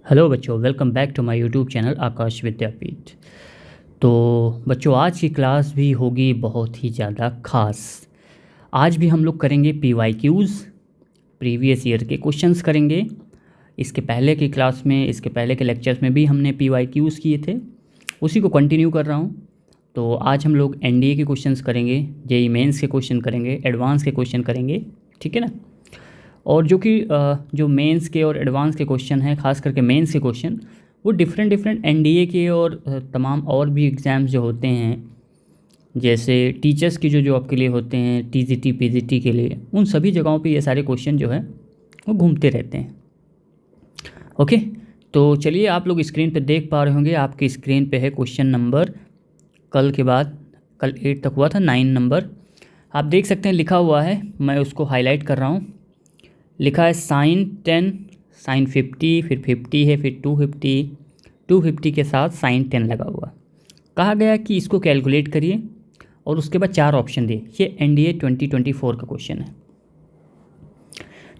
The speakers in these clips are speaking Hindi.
हेलो बच्चों, welcome back to my YouTube channel Aakash Vidyapeeth. तो बच्चों, आज की क्लास भी होगी बहुत ही ज़्यादा ख़ास। आज भी हम लोग करेंगे PYQs, प्रीवियस ईयर के क्वेश्चंस करेंगे। इसके पहले की क्लास में, इसके पहले के लेक्चर्स में भी हमने PYQs किए थे, उसी को कंटिन्यू कर रहा हूँ। तो आज हम लोग NDA के क्वेश्चंस करेंगे, JEE मेंस के क्वेश्चन करेंगे, एडवांस के क्वेश्चन करेंगे, ठीक है ना। और जो मेंस के और एडवांस के क्वेश्चन हैं, खास करके मेंस के क्वेश्चन, वो डिफरेंट NDA के और तमाम और भी एग्ज़ाम्स जो होते हैं, जैसे टीचर्स की जो आपके लिए होते हैं, TGT PGT के लिए, उन सभी जगहों पे ये सारे क्वेश्चन जो है वो घूमते रहते हैं। ओके, तो चलिए, आप लोग स्क्रीन पे देख पा रहे होंगे, आपकी स्क्रीन पे है क्वेश्चन नंबर, कल के बाद, कल 8 तक हुआ था, 9 नंबर आप देख सकते हैं लिखा हुआ है। मैं उसको हाईलाइट कर रहा हूँ। लिखा है sin 10, sin 50, फिर 50 है, फिर 250 के साथ sin 10 लगा हुआ। कहा गया कि इसको कैलकुलेट करिए और उसके बाद 4 ऑप्शन दिए। ये NDA 2024 का क्वेश्चन है।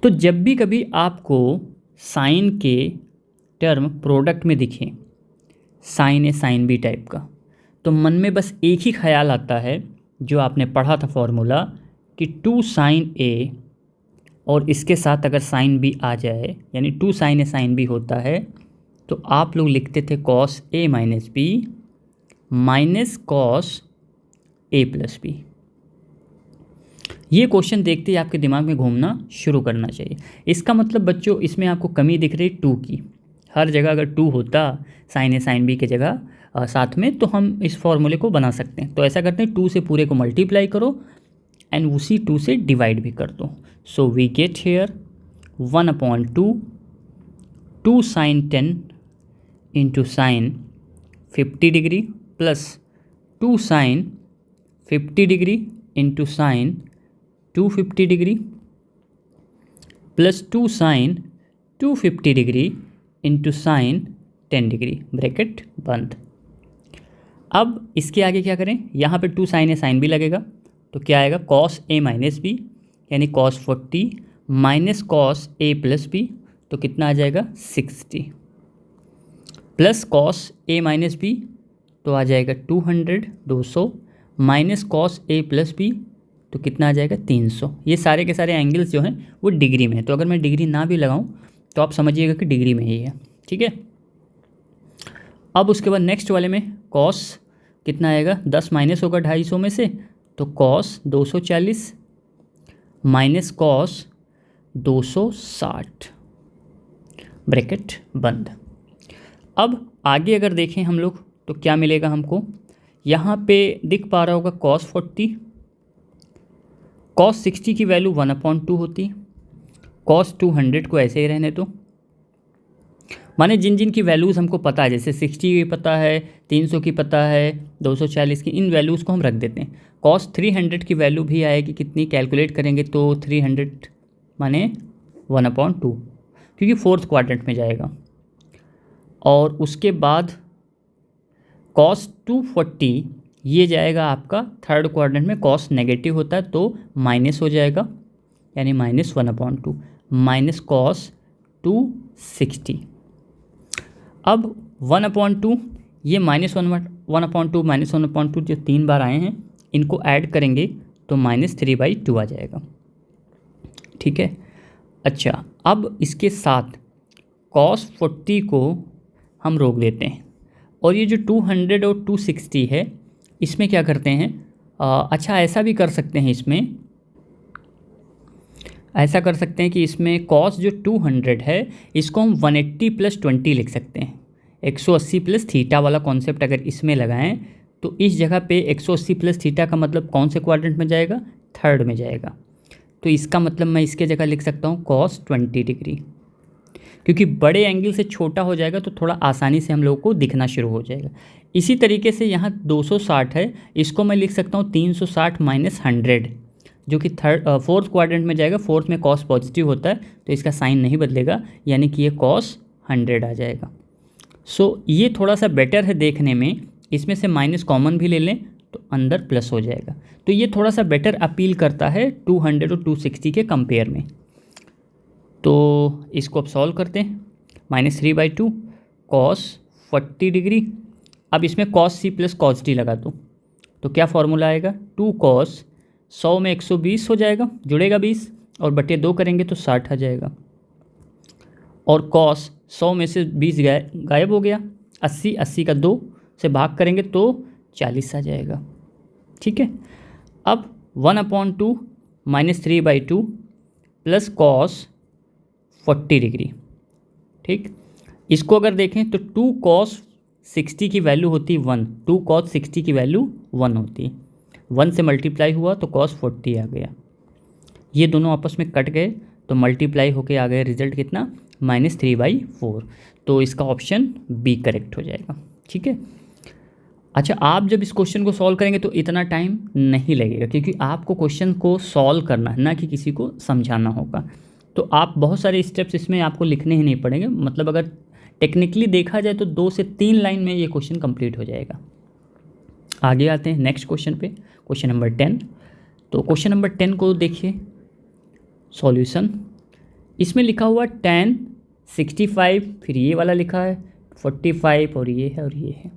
तो जब भी कभी आपको साइन के टर्म प्रोडक्ट में दिखे, साइन ए साइन बी टाइप का, तो मन में बस एक ही ख्याल आता है जो आपने पढ़ा था फॉर्मूला, कि 2 sin A और इसके साथ अगर साइन बी आ जाए, यानी 2 sin A sin B होता है, तो आप लोग लिखते थे cos A minus B minus cos A plus B. ये क्वेश्चन देखते ही आपके दिमाग में घूमना शुरू करना चाहिए। इसका मतलब बच्चों, इसमें आपको कमी दिख रही 2 की। हर जगह अगर 2 होता sin A sin B की जगह साथ में, तो हम इस फॉर्मूले को बना सकते हैं। तो ऐसा करते हैं, 2 से पूरे को मल्टीप्लाई करो एंड उसी 2 से डिवाइड भी कर दो। So we get here 1/2 2 sin 10 into sine 50 degree plus 2 sin 50 degree into sine 250 degree plus 2 sin 250 degree into sine 10 degree, bracket बंद। अब इसके आगे क्या करें, यहाँ पे 2 sin A sin B लगेगा, तो क्या आएगा cos A माइनस बी, यानी cos 40 minus cos A plus B, तो कितना आ जाएगा 60, plus cos A minus B, तो आ जाएगा 200 minus cos A plus B, तो कितना आ जाएगा 300। ये सारे के सारे एंगल्स जो हैं वो डिग्री में है, तो अगर मैं डिग्री ना भी लगाऊं तो आप समझिएगा कि डिग्री में ही है, ठीक है। अब उसके बाद नेक्स्ट वाले में cos कितना आएगा, 10 माइनस होगा 250 में से, तो cos 240 माइनस cos 260, ब्रैकेट बंद। अब आगे अगर देखें हम लोग, तो क्या मिलेगा हमको, यहाँ पे दिख पा रहा होगा cos 40, cos 60 की वैल्यू 1/2 होती, cos 200 को ऐसे ही रहने दो। माने जिन जिन की वैल्यूज़ हमको पता है, जैसे 60 की पता है, 300 की पता है, 240 की, इन वैल्यूज़ को हम रख देते हैं। cos 300 की वैल्यू भी आएगी कितनी, कैलकुलेट करेंगे तो 300 माने 1/2, क्योंकि 4th क्वाड्रेंट में जाएगा। और उसके बाद cos 240 ये जाएगा आपका 3rd क्वाड्रेंट में, cos नेगेटिव होता है तो माइनस हो जाएगा, यानी माइनस 1/2 माइनस cos 260। अब 1/2 ये -1/2 माइनस 1/2 जो 3 बार आए हैं, इनको ऐड करेंगे तो -3/2 आ जाएगा, ठीक है। अच्छा, अब इसके साथ cos 40 को हम रोक देते हैं, और ये जो 200 और 260 है, इसमें क्या करते हैं, अच्छा ऐसा भी कर सकते हैं, इसमें ऐसा कर सकते हैं कि इसमें cos जो 200 है, इसको हम 180 + 20 लिख सकते हैं। 180 + थीटा वाला कॉन्सेप्ट अगर इसमें लगाएं, तो इस जगह पे 180 + थीटा का मतलब कौन से क्वाड्रेंट में जाएगा, 3rd में जाएगा। तो इसका मतलब मैं इसके जगह लिख सकता हूँ cos 20 डिग्री, क्योंकि बड़े एंगल से छोटा हो जाएगा तो थोड़ा आसानी से हम लोगों को दिखना शुरू हो जाएगा। इसी तरीके से यहाँ 260 है, इसको मैं लिख सकता हूँ 360 - 100, जो कि 4th क्वाड्रेंट में जाएगा। 4th में cos पॉजिटिव होता है, तो इसका साइन नहीं बदलेगा, यानी कि ये cos 100 आ जाएगा। सो ये थोड़ा सा बेटर है देखने में, इसमें से माइनस कॉमन भी ले लें तो अंदर प्लस हो जाएगा, तो ये थोड़ा सा बेटर अपील करता है 200 और 260 के कंपेयर में। तो इसको अब सॉल्व करते हैं। -3/2 कॉस 40 डिग्री। अब इसमें cos C plus cos D लगा दो तो क्या फॉर्मूला आएगा, 2 कॉस 100 में 120 हो जाएगा, जुड़ेगा 20 और बटे 2 करेंगे तो 60 आ जाएगा। और कॉस 100 में से 20 गायब हो गया, 80 का 2 से भाग करेंगे तो 40 आ जाएगा। ठीक है, अब 1/2 -3/2 प्लस कॉस 40 डिग्री। ठीक, इसको अगर देखें तो 2 कॉस 60 की वैल्यू होती है 1, 2 कॉस 60 की वैल्यू 1 होती है, 1 से मल्टीप्लाई हुआ तो कॉस 40 आ गया। ये दोनों आपस में कट गए तो मल्टीप्लाई होके आ गया रिजल्ट कितना, -3/4। तो इसका ऑप्शन बी करेक्ट हो जाएगा। ठीक है, अच्छा आप जब इस क्वेश्चन को सॉल्व करेंगे तो इतना टाइम नहीं लगेगा क्योंकि आपको क्वेश्चन को सॉल्व करना है, ना कि किसी को समझाना होगा। तो आप बहुत सारे स्टेप्स इसमें आपको लिखने ही नहीं पड़ेंगे, मतलब अगर टेक्निकली देखा जाए तो 2 से 3 लाइन में ये क्वेश्चन कंप्लीट हो जाएगा। आगे आते हैं नेक्स्ट क्वेश्चन पे, क्वेश्चन नंबर 10। तो क्वेश्चन नंबर 10 को देखिए सॉल्यूशन। इसमें लिखा हुआ tan 65, फिर ये वाला लिखा है 45 और ये है और ये है।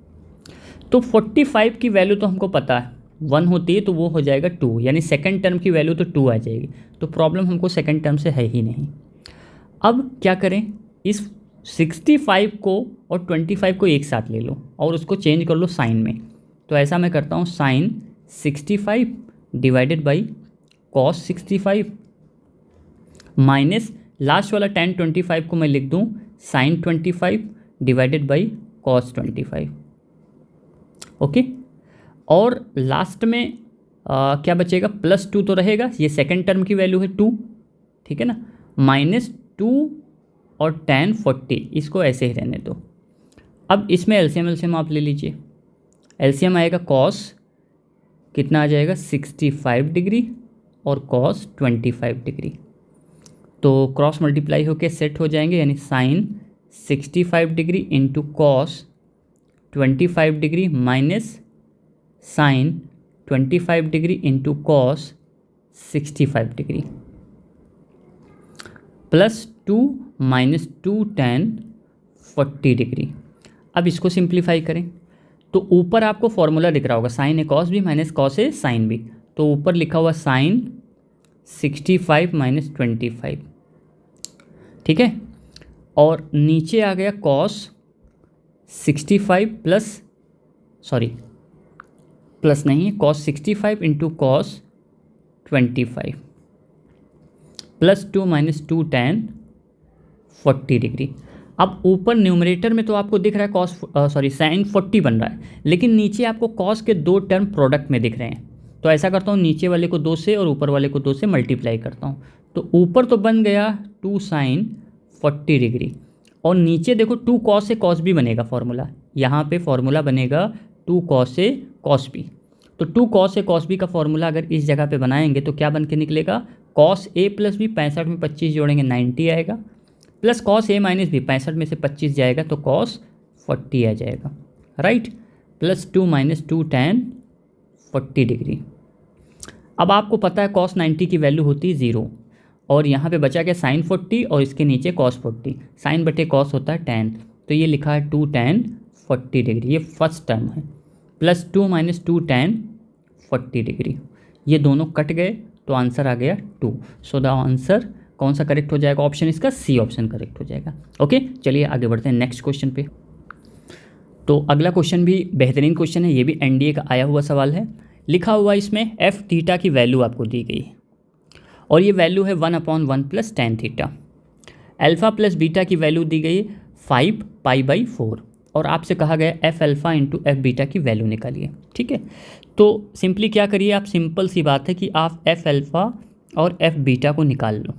तो 45 की वैल्यू तो हमको पता है 1 होती है तो वो हो जाएगा 2, यानी सेकंड टर्म की वैल्यू तो 2 आ जाएगी। तो प्रॉब्लम हमको सेकंड टर्म से है ही नहीं। अब क्या करें, इस 65 को और 25 को एक साथ ले लो और उसको चेंज कर लो साइन में। तो ऐसा मैं करता हूँ, sine 65 divided by cos 65 minus last वाला tan 25 को मैं लिख दूँ sine 25 divided by cos 25। Okay, और लास्ट में क्या बचेगा, +2 तो रहेगा, ये सेकंड टर्म की वैल्यू है 2, ठीक है ना, -2 और tan 40, इसको ऐसे ही रहने दो। अब इसमें एलसीएम आप ले लीजिए, एलसीएम आएगा कॉस कितना आ जाएगा 65 डिग्री और कॉस 25 डिग्री, तो क्रॉस मल्टीप्लाई होके सेट हो जाएंगे, यानी sine 65 degree into cos 25 degree minus sine 25 degree into cos 65 degree +2 -2 tan 40 degree. अब इसको सिंप्लीफाई करें तो ऊपर आपको फॉर्मूला दिख रहा होगा, sign A cos B minus cos A sine B. तो ऊपर लिखा हुआ साइन 65 - 25, ठीक है, और नीचे आ गया कॉस 65 प्लस नहीं, cos 65 into cos 25 +2 - 2 tan 40 degree. अब ऊपर न्यूमरेटर में तो आपको दिख रहा है साइन 40 बन रहा है, लेकिन नीचे आपको कॉस के 2 टर्म प्रोडक्ट में दिख रहे हैं। तो ऐसा करता हूँ, नीचे वाले को 2 से और ऊपर वाले को 2 से मल्टीप्लाई करता हूँ। तो ऊपर तो बन गया 2 साइन 40 डिग्री और नीचे देखो 2 कॉस से कॉस बी बनेगा फॉर्मूला, यहाँ पे फॉर्मूला बनेगा 2 कॉस से कॉस बी। तो 2 कॉस से कॉस बी का फॉर्मूला अगर इस जगह पे बनाएंगे तो क्या बन के निकलेगा, कॉस ए प्लस बी, 65 में 25 जोड़ेंगे 90 आएगा, plus cos A minus B, 65 में से 25 जाएगा तो कॉस 40 आ जाएगा, राइट, +2 - 2 tan 40 डिग्री। अब आपको पता है कॉस 90 की वैल्यू होती है 0 और यहाँ पे बचा क्या साइन 40 और इसके नीचे कॉस 40, साइन बटे कॉस होता है tan, तो ये लिखा है 2 tan 40 डिग्री, ये फर्स्ट टर्म है, +2 - 2 tan 40 डिग्री। ये दोनों कट गए तो आंसर आ गया 2। सो द आंसर कौन सा करेक्ट हो जाएगा, ऑप्शन इसका सी ऑप्शन करेक्ट हो जाएगा। ओके, चलिए आगे बढ़ते हैं नेक्स्ट क्वेश्चन पे। तो अगला क्वेश्चन भी बेहतरीन क्वेश्चन है, ये भी एनडीए का आया हुआ सवाल है। लिखा हुआ इसमें एफ थीटा की वैल्यू आपको दी गई है और ये वैल्यू है 1/1 + tan theta. Alpha plus beta की वैल्यू दी गई 5 π/4 और आपसे कहा गया F alpha into F beta की वैल्यू निकालिए। ठीक है, तो सिंपली क्या करिए आप, सिंपल सी बात है कि आप एफ अल्फ़ा और एफ बीटा को निकाल लो।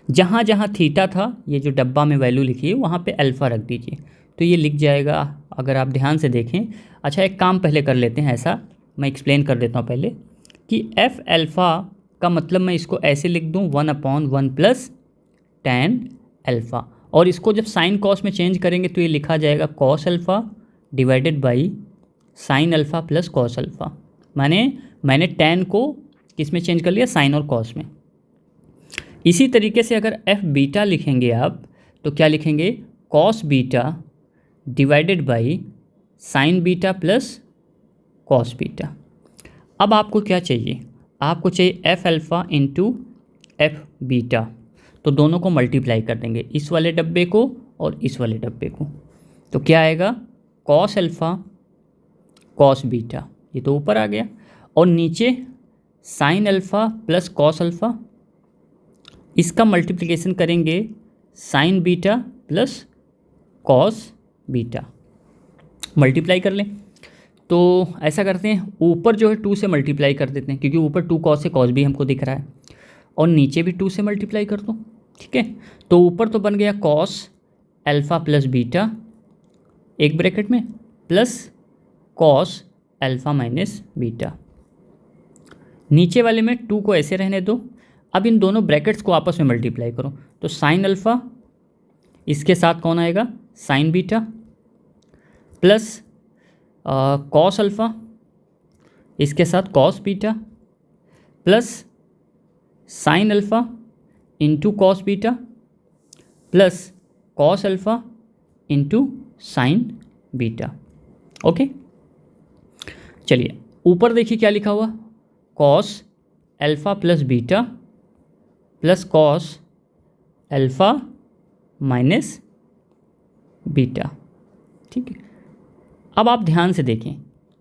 जहाँ जहाँ थीटा था, ये जो डब्बा में वैल्यू लिखी है वहाँ पे अल्फ़ा रख दीजिए, तो ये लिख जाएगा अगर आप ध्यान से देखें। अच्छा, एक काम पहले कर लेते हैं, ऐसा मैं एक्सप्लेन कर देता हूँ पहले कि एफ अल्फ़ा का मतलब मैं इसको ऐसे लिख दूँ 1/1 + tan अल्फ़ा, और इसको जब साइन कॉस में चेंज करेंगे तो ये लिखा जाएगा cos alpha divided by sine alpha plus cos alpha. मैंने tan को किस में चेंज कर लिया, साइन और कॉस में। इसी तरीके से अगर एफ बीटा लिखेंगे आप तो क्या लिखेंगे cos beta divided by sine beta plus cos beta. अब आपको क्या चाहिए, आपको चाहिए F alpha into F beta. तो दोनों को मल्टीप्लाई कर देंगे, इस वाले डब्बे को और इस वाले डब्बे को। तो क्या आएगा, कॉस अल्फ़ा कॉस बीटा, ये तो ऊपर आ गया, और नीचे sine alpha plus cos alpha, इसका मल्टीप्लिकेशन करेंगे sign beta plus cos beta, multiply कर लें। तो ऐसा करते हैं, ऊपर जो है 2 से मल्टीप्लाई कर देते हैं, क्योंकि ऊपर 2 कॉस है, कॉस भी हमको दिख रहा है, और नीचे भी 2 से मल्टीप्लाई कर दो। ठीक है, तो ऊपर तो बन गया कॉस अल्फ़ा प्लस बीटा एक ब्रैकेट में plus cos alpha minus beta, नीचे वाले में 2 को ऐसे रहने दो। अब इन दोनों ब्रैकेट्स को आपस में मल्टीप्लाई करो, तो साइन अल्फ़ा इसके साथ कौन आएगा, sign beta plus cos alpha इसके साथ cos beta plus sine alpha into cos beta plus cos alpha into sine beta. Okay, चलिए ऊपर देखिए क्या लिखा हुआ, cos alpha plus beta plus cos alpha minus beta. ठीक है, अब आप ध्यान से देखें,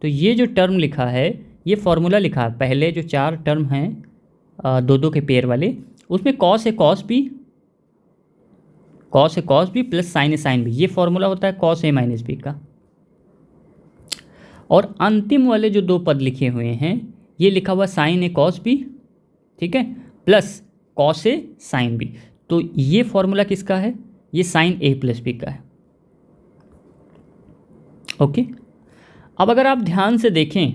तो ये जो टर्म लिखा है, ये फॉर्मूला लिखा है, पहले जो 4 टर्म हैं 2 के पेयर वाले, उसमें कॉस है कॉस बी प्लस साइन है साइन बी, ये फॉर्मूला होता है कॉस ए माइनस बी का। और अंतिम वाले जो 2 पद लिखे हुए हैं, ये लिखा हुआ साइन ए कॉस बी, ठीक है, plus cos A sine B. तो ये फॉर्मूला किसका है, ये साइन ए प्लस बी का है। ओके, अब अगर आप ध्यान से देखें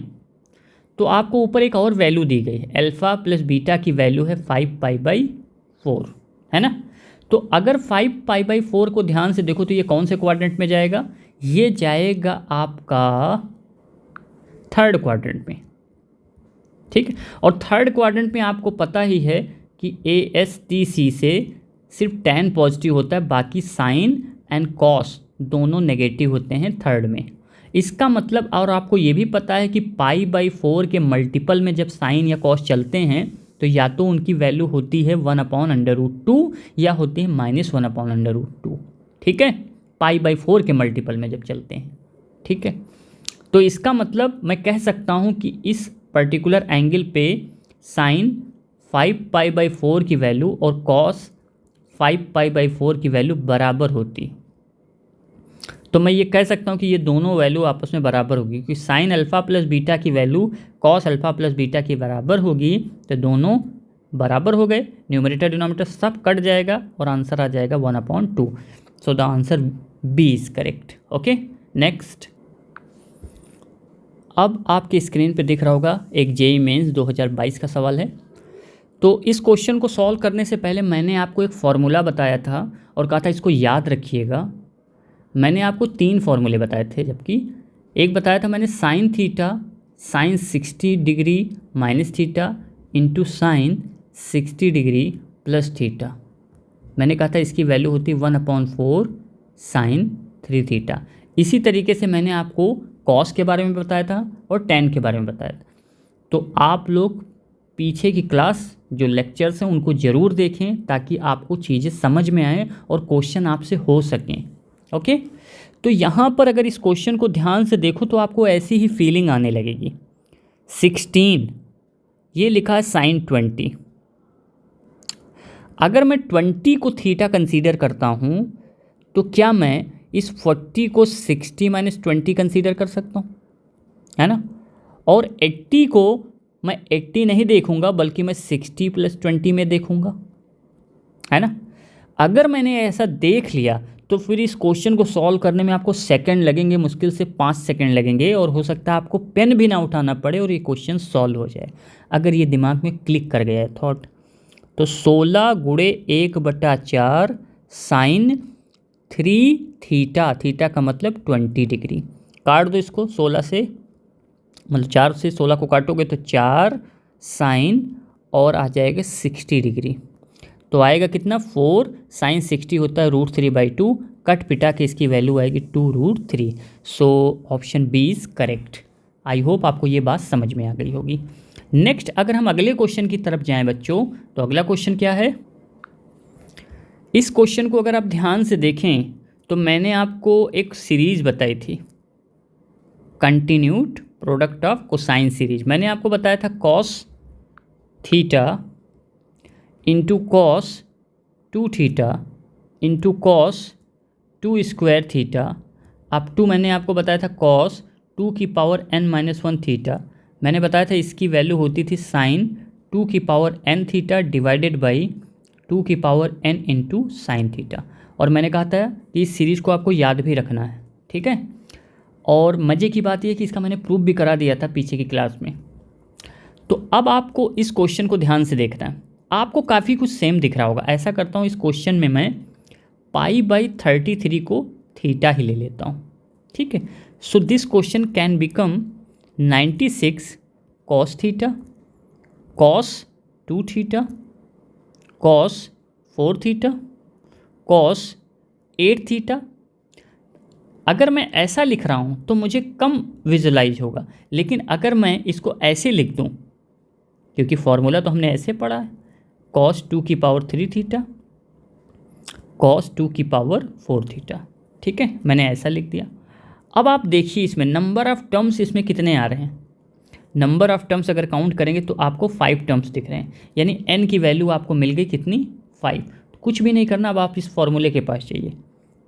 तो आपको ऊपर एक और वैल्यू दी गई है, अल्फ़ा प्लस बीटा की वैल्यू है 5π/4, है ना। तो अगर 5π/4 को ध्यान से देखो तो ये कौन से क्वाड्रेंट में जाएगा, ये जाएगा आपका थर्ड क्वाड्रेंट में। ठीक है, और थर्ड क्वाड्रेंट में आपको पता ही है कि ASTC से सिर्फ tan पॉजिटिव होता है, बाकी साइन एंड कॉस दोनों नेगेटिव होते हैं थर्ड में। इसका मतलब, और आपको ये भी पता है कि π/4 के मल्टीपल में जब साइन या कॉस चलते हैं तो या तो उनकी वैल्यू होती है 1/√2 या होती है -1/√2। ठीक है, π/4 के मल्टीपल में जब चलते हैं। ठीक है, तो इसका मतलब मैं कह सकता हूँ कि इस पर्टिकुलर एंगल पे साइन 5π/4 की वैल्यू और कॉस 5π/4 की वैल्यू बराबर होती। तो मैं ये कह सकता हूँ कि ये दोनों वैल्यू आपस में बराबर होगी, क्योंकि साइन अल्फ़ा प्लस बीटा की value cos alpha plus beta की बराबर होगी, तो दोनों बराबर हो गए, न्यूमरेटर डिनोमिनेटर सब कट जाएगा और आंसर आ जाएगा 1/2। So the answer B is correct. Okay, next. अब आपकी स्क्रीन पे दिख रहा होगा एक JEE मेंस 2022 का सवाल है। तो इस क्वेश्चन को सॉल्व करने से पहले मैंने आपको एक फार्मूला बताया था और कहा था इसको याद रखिएगा। मैंने आपको 3 फार्मूले बताए थे, जबकि एक बताया था मैंने sine theta sine 60 degree minus theta into sine 60 degree plus theta. मैंने कहा था इसकी वैल्यू होती 1/4 साइन 3 थीटा। इसी तरीके से मैंने आपको कॉस के बारे में बताया था और tan के बारे में बताया था। तो आप लोग पीछे की क्लास जो लेक्चर्स हैं उनको ज़रूर देखें, ताकि आपको चीज़ें समझ में आएँ और क्वेश्चन आपसे हो सकें। ओके, तो यहाँ पर अगर इस क्वेश्चन को ध्यान से देखो तो आपको ऐसी ही फीलिंग आने लगेगी। 16 ये लिखा है साइन 20। अगर मैं 20 को थीटा कंसीडर करता हूँ तो क्या मैं इस 40 को 60 - 20 कंसीडर कर सकता हूँ, है ना। और 80 को मैं 80 नहीं देखूँगा, बल्कि मैं 60 + 20 में देखूँगा, है ना। अगर मैंने ऐसा देख लिया तो फिर इस क्वेश्चन को सॉल्व करने में आपको सेकंड लगेंगे, मुश्किल से 5 सेकंड लगेंगे, और हो सकता है आपको पेन भी ना उठाना पड़े और ये क्वेश्चन सॉल्व हो जाए, अगर ये दिमाग में क्लिक कर गया है थॉट। तो 16 × 1/4 साइन 3 थीटा, थीटा का मतलब 20 डिग्री। काट दो इसको 16 से, मतलब 4 से 16 को काटोगे तो 4 साइन और आ जाएगा 60 डिग्री। तो आएगा कितना 4 साइन 60 होता है √3/2, कट पिटा के इसकी वैल्यू आएगी 2√3। So option B is correct. I hope आपको ये बात समझ में आ गई होगी। नेक्स्ट अगर हम अगले क्वेश्चन की तरफ जाएं बच्चों, तो अगला क्वेश्चन क्या है। इस क्वेश्चन को अगर आप ध्यान से देखें तो मैंने आपको एक सीरीज बताई थी, continued product of cosine series. मैंने आपको बताया था cos theta into cos 2 theta into cos 2 square theta up to मैंने आपको बताया था कॉस 2 की पावर n-1 थीटा। मैंने बताया था इसकी वैल्यू होती थी साइन 2 की power n theta divided by 2 की power n into sine theta. और मैंने कहा था कि इस सीरीज़ को आपको याद भी रखना है, ठीक है। और मज़े की बात यह कि इसका मैंने प्रूफ भी करा दिया था पीछे की क्लास में। तो अब आपको इस क्वेश्चन को ध्यान से देखना है, आपको काफ़ी कुछ सेम दिख रहा होगा। ऐसा करता हूँ, इस क्वेश्चन में मैं π/33 को थीटा ही ले लेता हूँ, ठीक है। So this question can become 96 cos theta, cos 2 theta, cos 4 theta, cos 8 theta. अगर मैं ऐसा लिख रहा हूँ तो मुझे कम विजुलाइज होगा, लेकिन अगर मैं इसको ऐसे लिख दूँ, क्योंकि फॉर्मूला तो हमने ऐसे पढ़ा है, कॉस 2 की पावर 3 थीटा, कॉस 2 की पावर 4 थीटा, ठीक है, मैंने ऐसा लिख दिया। अब आप देखिए इसमें नंबर ऑफ़ टर्म्स इसमें कितने आ रहे हैं। नंबर ऑफ़ टर्म्स अगर काउंट करेंगे तो आपको 5 टर्म्स दिख रहे हैं, यानी n की वैल्यू आपको मिल गई कितनी 5। कुछ भी नहीं करना, अब आप इस फॉर्मूले के पास चाहिए।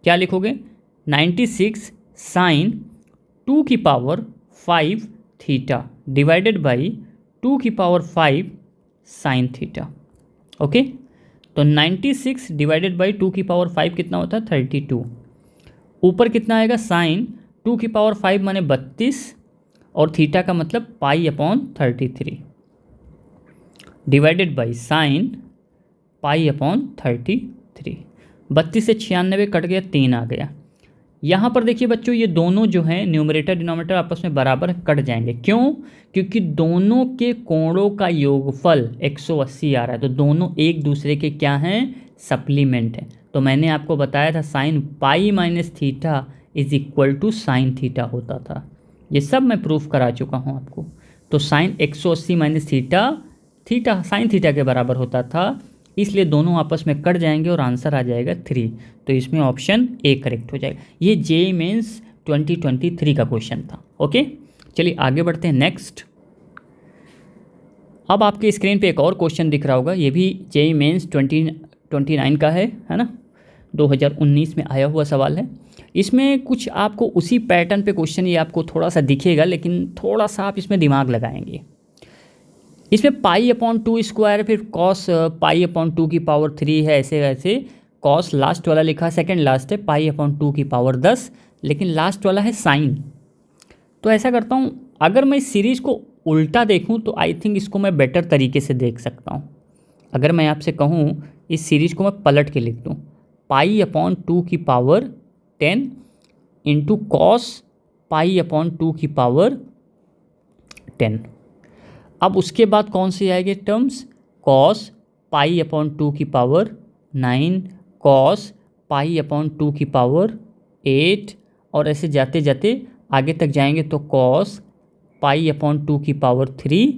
क्या लिखोगे 96 साइन 2 की पावर 5 थीटा डिवाइडेड बाई 2 की पावर 5 साइन थीटा। ओके, तो 96 डिवाइडेड बाई 2 की पावर 5 कितना होता है 32। ऊपर कितना आएगा साइन 2 की पावर 5 माने 32 और थीटा का मतलब π/33 डिवाइडेड बाई साइन π/33। 32 से 96 कट गया, 3 आ गया। यहाँ पर देखिए बच्चों, ये दोनों जो हैं न्यूमरेटर डिनोमिनेटर आपस में बराबर कट जाएंगे। क्यों? क्योंकि दोनों के कोणों का योगफल 180 आ रहा है, तो दोनों एक दूसरे के क्या हैं सप्लीमेंट हैं। तो मैंने आपको बताया था sine π-θ is equal to sine theta होता था। ये सब मैं प्रूफ करा चुका हूँ आपको। तो sine 180 minus theta sine theta के बराबर होता था, इसलिए दोनों आपस में कट जाएंगे और आंसर आ जाएगा 3। तो इसमें ऑप्शन ए करेक्ट हो जाएगा। ये जेईई मेंस 2023 का क्वेश्चन था। ओके, चलिए आगे बढ़ते हैं नेक्स्ट। अब आपके स्क्रीन पे एक और क्वेश्चन दिख रहा होगा, ये भी जेईई मेंस 2029 का है ना, 2019 में आया हुआ सवाल है। इसमें कुछ आपको उसी पैटर्न पे क्वेश्चन ये आपको थोड़ा सा दिखेगा, लेकिन थोड़ा सा आप इसमें दिमाग लगाएंगे। इसमें π/2 स्क्वायर, फिर कॉस π/2 की पावर 3 है, ऐसे वैसे कॉस लास्ट वाला लिखा, सेकंड लास्ट है π/2 की पावर 10, लेकिन लास्ट वाला है साइन। तो ऐसा करता हूँ, अगर मैं इस सीरीज़ को उल्टा देखूँ तो आई थिंक इसको मैं बेटर तरीके से देख सकता हूँ। अगर मैं आपसे कहूँ इस सीरीज़ को मैं पलट के लिख दूँ, π/2 की पावर 10 इंटू कॉस π/2 की पावर 10। अब उसके बाद कौन सी आएगी टर्म्स, कॉस π/2 की पावर 9, कॉस π/2 की पावर 8, और ऐसे जाते जाते आगे तक जाएंगे तो कॉस π/2 की पावर 3,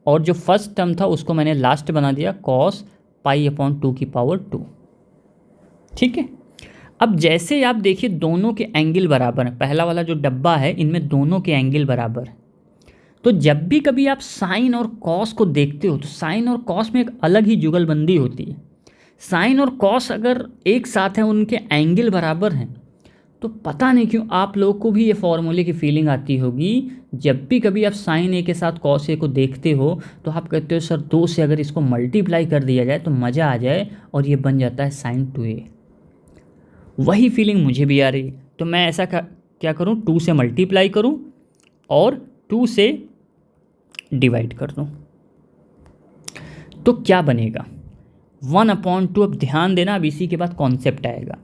और जो फर्स्ट टर्म था उसको मैंने लास्ट बना दिया कॉस π/2 की पावर 2। ठीक है, अब जैसे आप देखिए दोनों के एंगल बराबर हैं, पहला वाला जो डब्बा है इनमें दोनों के एंगल बराबर है। तो जब भी कभी आप साइन और कॉस को देखते हो तो साइन और कॉस में एक अलग ही जुगलबंदी होती है। साइन और कॉस अगर एक साथ हैं, उनके एंगल बराबर हैं, तो पता नहीं क्यों आप लोगों को भी ये फॉर्मूले की फीलिंग आती होगी। जब भी कभी आप साइन ए के साथ कॉस ए को देखते हो तो आप कहते हो सर 2 से अगर इसको मल्टीप्लाई कर दिया जाए तो मज़ा आ जाए, और ये बन जाता है साइन 2a। वही फीलिंग मुझे भी आ रही। तो मैं ऐसा क्या करूँ, 2 से मल्टीप्लाई करूँ और 2 से डिवाइड कर दूँ, तो क्या बनेगा 1/2। अब ध्यान देना, अब इसी के बाद कॉन्सेप्ट आएगा।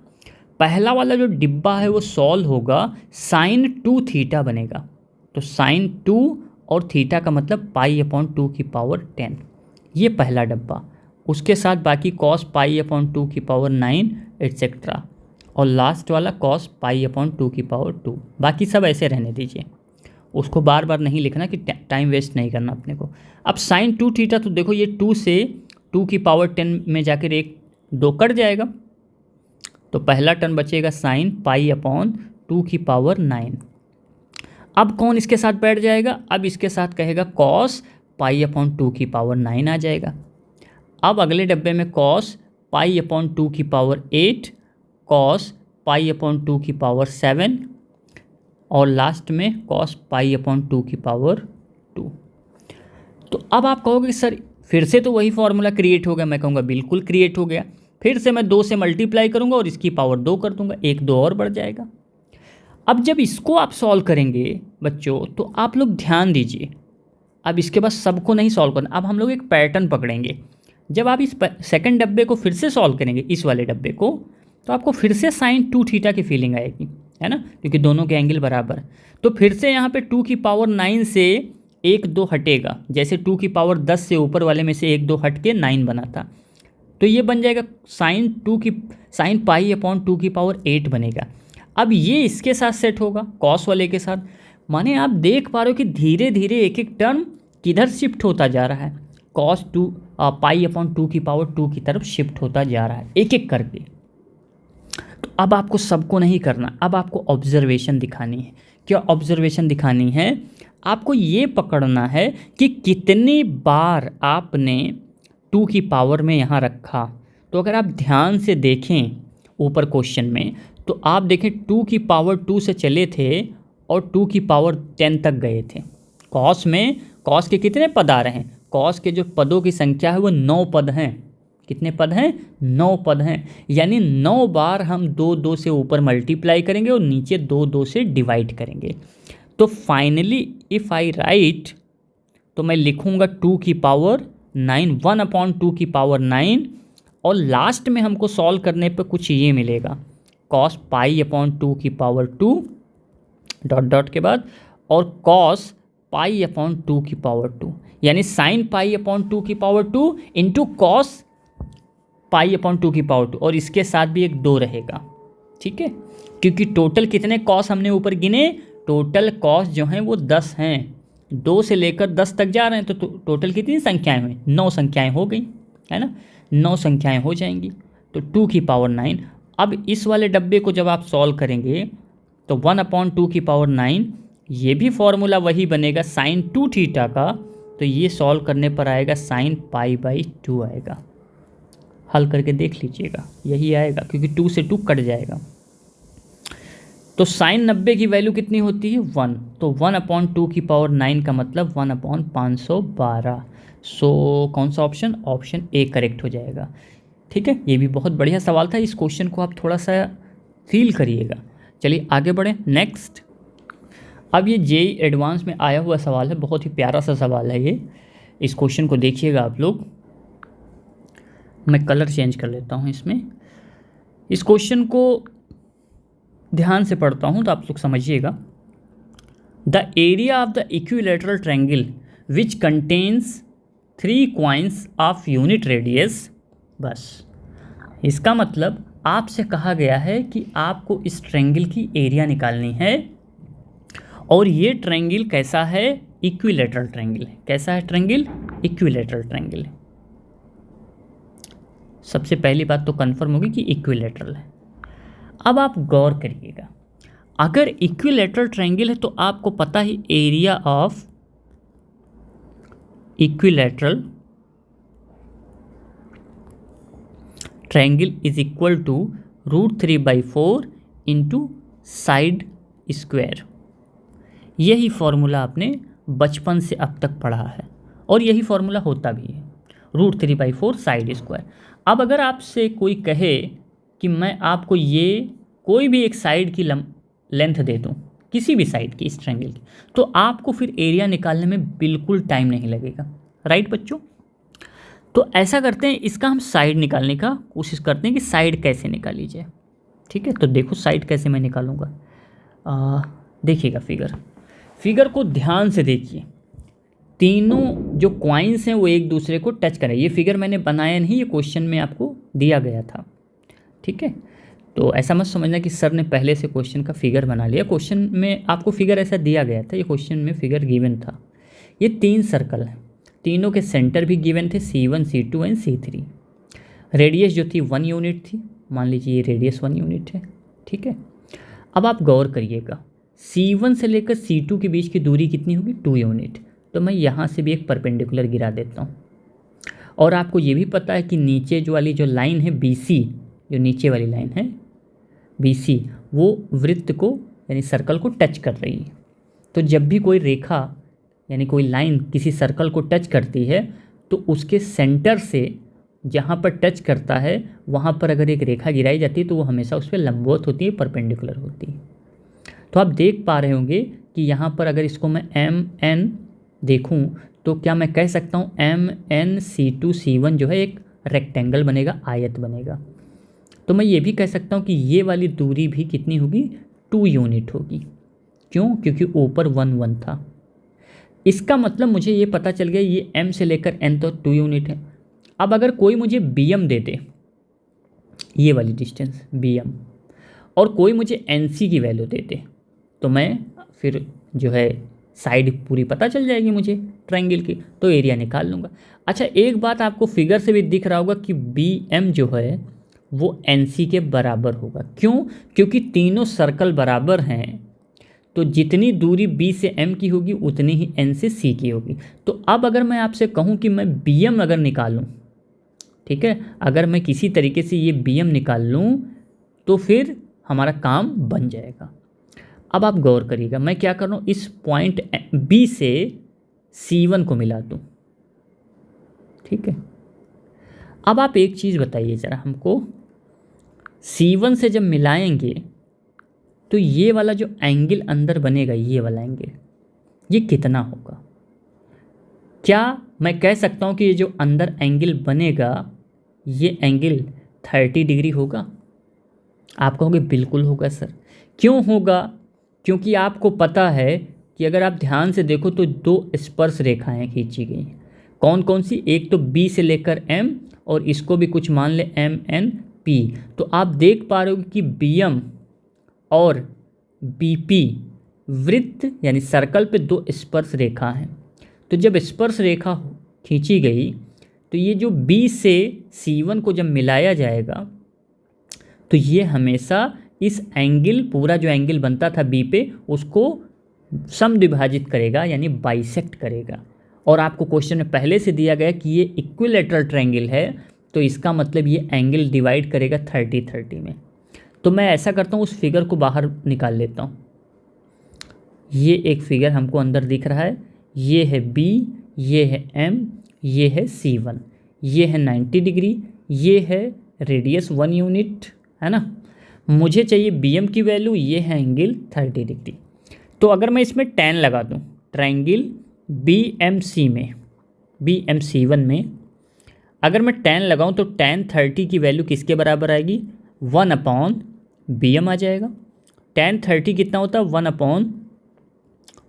पहला वाला जो डिब्बा है वो सॉल्व होगा, साइन 2 थीटा बनेगा। तो साइन 2 और थीटा का मतलब π/2 की पावर 10, ये पहला डब्बा। उसके साथ बाकी कॉस पाई अपॉन 2 की पावर 9 एट्सेट्रा, और लास्ट वाला कॉस पाई अपॉन 2 की पावर 2। बाकी सब ऐसे रहने दीजिए, उसको बार बार नहीं लिखना कि टाइम वेस्ट नहीं करना अपने को। अब साइन 2 थीटा, तो देखो ये 2 से 2 की पावर 10 में जाकर 1 2 कट जाएगा, तो पहला टर्म बचेगा साइन पाई अपॉन 2 की पावर 9। अब कौन इसके साथ बैठ जाएगा, अब इसके साथ कहेगा कॉस पाई अपॉन 2 की पावर 9 आ जाएगा। अब अगले डब्बे में कॉस पाई अपॉन 2 की पावर 8, कॉस पाई अपॉन 2 की पावर 7, और लास्ट में कॉस पाई अपॉन 2 की पावर 2। तो अब आप कहोगे सर फिर से तो वही फॉर्मूला क्रिएट हो गया। मैं कहूँगा बिल्कुल क्रिएट हो गया। फिर से मैं 2 से मल्टीप्लाई करूँगा और इसकी पावर 2 कर दूँगा, 1 2 और बढ़ जाएगा। अब जब इसको आप सॉल्व करेंगे बच्चों, तो आप लोग ध्यान दीजिए, अब इसके बाद सबको नहीं सॉल्व करना। अब हम लोग एक पैटर्न पकड़ेंगे। जब आप इस सेकंड डब्बे को फिर से सॉल्व करेंगे, इस वाले डब्बे को, तो आपको फिर से साइन 2 थीटा की फीलिंग आएगी, है ना, क्योंकि दोनों के एंगल बराबर। तो फिर से यहाँ पे 2 की पावर 9 से 1 2 हटेगा, जैसे 2 की पावर 10 से ऊपर वाले में से 1 2 हट के 9 बना था, तो ये बन जाएगा साइन पाई अपॉन 2 की पावर 8 बनेगा। अब ये इसके साथ सेट होगा, कॉस वाले के साथ। माने आप देख पा रहे हो कि धीरे धीरे एक एक टर्म किधर शिफ्ट होता जा रहा है, कॉस 2 पाई अपॉन 2 की पावर 2 की तरफ शिफ्ट होता जा रहा है, एक एक करके। तो अब आपको सबको नहीं करना, अब आपको ऑब्जर्वेशन दिखानी है। क्या ऑब्जर्वेशन दिखानी है? आपको ये पकड़ना है कि कितनी बार आपने 2 की पावर में यहाँ रखा। तो अगर आप ध्यान से देखें ऊपर क्वेश्चन में, तो आप देखें 2 की पावर 2 से चले थे और 2 की पावर 10 तक गए थे। कॉस में कॉस के कितने पद आ रहे हैं? कॉस के जो पदों की संख्या है वो 9 पद हैं। कितने पद हैं? 9 पद हैं। यानी 9 बार हम 2 2 से ऊपर मल्टीप्लाई करेंगे और नीचे 2 2 से डिवाइड करेंगे। तो फाइनली इफ़ आई राइट, तो मैं लिखूँगा 2 की पावर 9, 1 अपॉन 2 की पावर 9, और लास्ट में हमको सॉल्व करने पे कुछ ये मिलेगा, कॉस पाई अपॉन 2 की पावर 2 डॉट डॉट के बाद, और कॉस पाई अपॉन 2 की पावर 2, यानी साइन पाई अपॉन 2 की power 2 into cos pi upon 2 की पावर 2, और इसके साथ भी एक 2 रहेगा। ठीक है, क्योंकि टोटल कितने कॉस हमने ऊपर गिने, टोटल कॉस जो हैं वो 10 हैं, 2 से लेकर 10 तक जा रहे हैं। तो टोटल कितनी संख्याएं हुई? 9 संख्याएं हो गई, है ना, 9 संख्याएं हो जाएंगी। तो 2 की पावर 9। अब इस वाले डब्बे को जब आप सॉल्व करेंगे तो 1 अपॉन 2 की पावर 9, ये भी फॉर्मूला वही बनेगा साइन 2 थीटा का। तो ये सॉल्व करने पर आएगा साइन पाई बाई 2 आएगा। हल करके देख लीजिएगा, यही आएगा, क्योंकि 2 से 2 कट जाएगा। तो साइन 90 की वैल्यू कितनी होती है? 1। तो 1 अपॉन 2 की पावर 9 का मतलब 1 अपॉन 512। सो कौन सा ऑप्शन? ऑप्शन ए करेक्ट हो जाएगा। ठीक है, ये भी बहुत बढ़िया सवाल था। इस क्वेश्चन को आप थोड़ा सा फील करिएगा। चलिए आगे बढ़ें। नेक्स्ट, अब ये जेईई एडवांस में आया हुआ सवाल है, बहुत ही प्यारा सा सवाल है ये। इस क्वेश्चन को देखिएगा आप लोग। मैं कलर चेंज कर लेता हूँ इसमें। इस क्वेश्चन को ध्यान से पढ़ता हूँ तो आप लोग समझिएगा। The area of the equilateral triangle which contains 3 coins of unit radius. बस इसका मतलब आपसे कहा गया है कि आपको इस ट्रायंगल की एरिया निकालनी है, और ये ट्रायंगल कैसा है? इक्विलैटरल ट्रायंगल है। कैसा है ट्रायंगल? इक्विलैटरल ट्रायंगल है। सबसे पहली बात तो कंफर्म होगी कि इक्विलैटरल है। अब आप गौर करिएगा, अगर इक्विलैटरल ट्रायंगल है तो आपको पता ही area of equilateral triangle is equal to √3/4 into side square. यही फॉर्मूला आपने बचपन से अब तक पढ़ा है, और यही फॉर्मूला होता भी है, √3/4 साइड स्क्वायर। अब अगर आपसे कोई कहे कि मैं आपको ये कोई भी एक साइड की लेंथ दे दूँ, किसी भी साइड की इस ट्रायंगल की, तो आपको फिर एरिया निकालने में बिल्कुल टाइम नहीं लगेगा। राइट बच्चों? तो ऐसा करते हैं, इसका हम साइड निकालने का कोशिश करते हैं कि साइड कैसे निकाली जाए। ठीक है, तो देखो साइड कैसे मैं निकालूंगा। देखिएगा फिगर को ध्यान से देखिए। तीनों जो कॉइन्स हैं वो एक दूसरे को टच करें। ये फिगर मैंने बनाया नहीं, ये क्वेश्चन में आपको दिया गया था, ठीक है। तो ऐसा मत समझना कि सर ने पहले से क्वेश्चन का फिगर बना लिया, क्वेश्चन में आपको फिगर ऐसा दिया गया था, ये क्वेश्चन में फिगर गिवन था। ये 3 सर्कल हैं, तीनों के सेंटर भी गिवन थे, C1 C2 and C3। Radius जो थी 1 यूनिट थी, मान लीजिए ये रेडियस 1 यूनिट है, ठीक है। अब आप गौर करिएगा, C1 से लेकर C2 के बीच की दूरी कितनी होगी, 2 यूनिट। तो मैं यहाँ से भी एक परपेंडिकुलर गिरा देता हूँ। और आपको ये भी पता है कि नीचे जो वाली जो लाइन है BC, जो नीचे वाली लाइन है BC, वो वृत्त को यानी सर्कल को टच कर रही है। तो जब भी कोई रेखा यानी कोई लाइन किसी सर्कल को टच करती है तो उसके सेंटर से जहाँ पर टच करता है वहाँ पर अगर एक रेखा गिराई जाती है तो वो हमेशा उस पर लंबवत होती है, परपेंडिकुलर होती है। तो आप देख पा रहे होंगे कि यहाँ पर अगर इसको मैं MN देखूँ तो क्या मैं कह सकता हूँ MNC2 C1 जो है एक रेक्टेंगल बनेगा, आयत बनेगा। तो मैं ये भी कह सकता हूँ कि ये वाली दूरी भी कितनी होगी, 2 यूनिट होगी। क्यों? क्योंकि ऊपर 1 1 था। इसका मतलब मुझे ये पता चल गया ये M से लेकर N तो 2 यूनिट है। अब अगर कोई मुझे BM दे दे, ये वाली डिस्टेंस BM, और कोई मुझे NC की वैल्यू दे दे, तो मैं फिर जो है साइड पूरी पता चल जाएगी मुझे ट्रायंगल की, तो एरिया निकाल लूँगा। अच्छा, एक बात आपको फिगर से भी दिख रहा होगा कि BM जो है वो NC के बराबर होगा। क्यों? क्योंकि तीनों सर्कल बराबर हैं, तो जितनी दूरी B से M की होगी उतनी ही N से C की होगी। तो अब अगर मैं आपसे कहूँ कि मैं BM अगर निकालूँ, ठीक है, अगर मैं किसी तरीके से ये BM निकाल लूँ तो फिर हमारा काम बन जाएगा। अब आप गौर करिएगा, मैं क्या कर रहा हूँ, इस पॉइंट B से C1 को मिला दूँ, ठीक है। अब आप एक चीज़ बताइए ज़रा हमको, C1 से जब मिलाएंगे तो ये वाला जो एंगल अंदर बनेगा, ये वाला एंगल, ये कितना होगा? क्या मैं कह सकता हूँ कि ये जो अंदर एंगल बनेगा ये एंगल 30 डिग्री होगा? आप कहोगे बिल्कुल होगा सर। क्यों होगा? क्योंकि आपको पता है कि अगर आप ध्यान से देखो तो 2 स्पर्श रेखाएं खींची गई। कौन कौन सी? एक तो B से लेकर M और इसको भी कुछ मान ले MNP। तो आप देख पा रहे हो कि BM और BP वृत्त यानी सर्कल पे 2 स्पर्श रेखा हैं। तो जब स्पर्श रेखा खींची गई तो ये जो B से C1 को जब मिलाया जाएगा तो ये हमेशा इस एंगल, पूरा जो एंगल बनता था B पे, उसको समद्विभाजित करेगा यानी बाइसेक्ट करेगा। और आपको क्वेश्चन में पहले से दिया गया कि ये इक्विलैटरल ट्रायंगल है, तो इसका मतलब ये एंगल डिवाइड करेगा 30 30 में। तो मैं ऐसा करता हूँ, उस फिगर को बाहर निकाल लेता हूँ। ये एक फिगर हमको अंदर दिख रहा है, ये है B, ये है M, ये है C1, ये है 90 डिग्री, ये है रेडियस 1 यूनिट, है ना। मुझे चाहिए BM की वैल्यू, ये है एंगल 30 डिग्री। तो अगर मैं इसमें tan लगा दूँ, ट्रायंगल BMC में, BMC1 में अगर मैं tan लगाऊँ तो tan 30 की वैल्यू किसके बराबर आएगी? 1/BM आ जाएगा। tan 30 कितना होता है?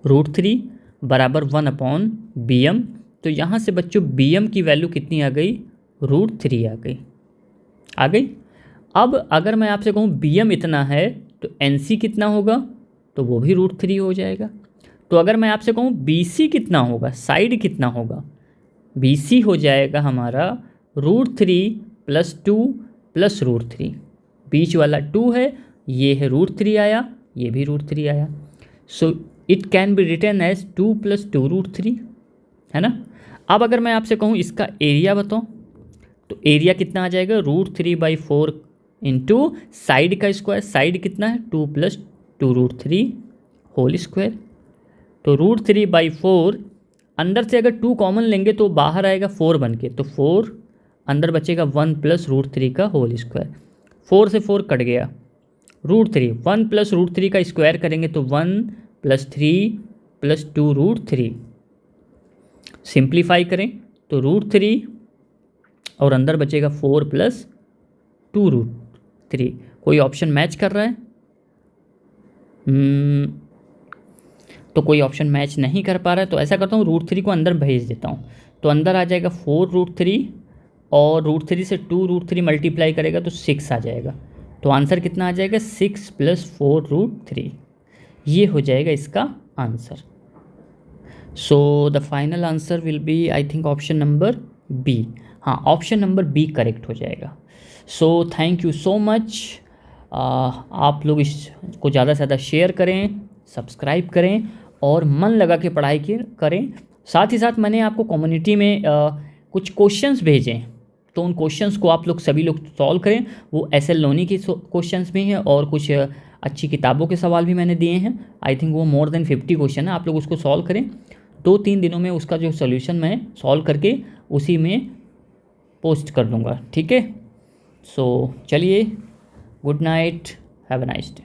1/√3 बराबर 1/BM। तो यहाँ से बच्चों BM की वैल्यू कितनी आ गई? √3 आ गई। अब अगर मैं आपसे कहूँ BM इतना है तो NC कितना होगा? तो वो भी √3 हो जाएगा। तो अगर मैं आपसे कहूँ BC कितना होगा, साइड कितना होगा? BC हो जाएगा हमारा √3 + 2 + √3। बीच वाला 2 है, ये है √3 आया, ये भी √3 आया। So it can be written as 2 + 2 √3, है ना। अब अगर मैं आपसे कहूँ इसका एरिया बताओ, तो एरिया कितना आ जाएगा? √3/4 इंटू साइड का स्क्वायर, साइड कितना है? 2 + 2 √3 होल स्क्वायर। तो √3/4, अंदर से अगर 2 कॉमन लेंगे तो बाहर आएगा 4 बन के, तो 4 अंदर बचेगा 1 + √3 का होल स्क्वायर। 4 से 4 कट गया, √3, 1 + √3 का स्क्वायर करेंगे तो 1 + 3 + 2 √3। सिंप्लीफाई करें तो √3 और अंदर बचेगा 4 + 2 √3। कोई ऑप्शन मैच कर रहा है? तो कोई ऑप्शन मैच नहीं कर पा रहा है, तो ऐसा करता हूँ √3 को अंदर भेज देता हूँ। तो अंदर आ जाएगा 4√3 और √3 से 2√3 मल्टीप्लाई करेगा तो 6 आ जाएगा। तो आंसर कितना आ जाएगा 6 + 4√3, ये हो जाएगा इसका answer. So the final answer will be I think option number B. हाँ, ऑप्शन नंबर बी करेक्ट हो जाएगा। So thank you so much. आप लोग इसको ज़्यादा से ज़्यादा शेयर करें, सब्सक्राइब करें और मन लगा के पढ़ाई करें। साथ ही साथ मैंने आपको कम्युनिटी में कुछ क्वेश्चंस भेजे, तो उन क्वेश्चंस को आप लोग सभी लोग सॉल्व करें। वो SL लोनी के क्वेश्चंस भी हैं और कुछ अच्छी किताबों के सवाल भी मैंने दिए हैं। आई थिंक वो मोर देन 50 क्वेश्चन है, आप लोग उसको सॉल्व करें। 2-3 दिनों में उसका जो सोल्यूशन मैं सॉल्व करके उसी में पोस्ट कर दूँगा, ठीक है। सो चलिए, good night, have a nice day.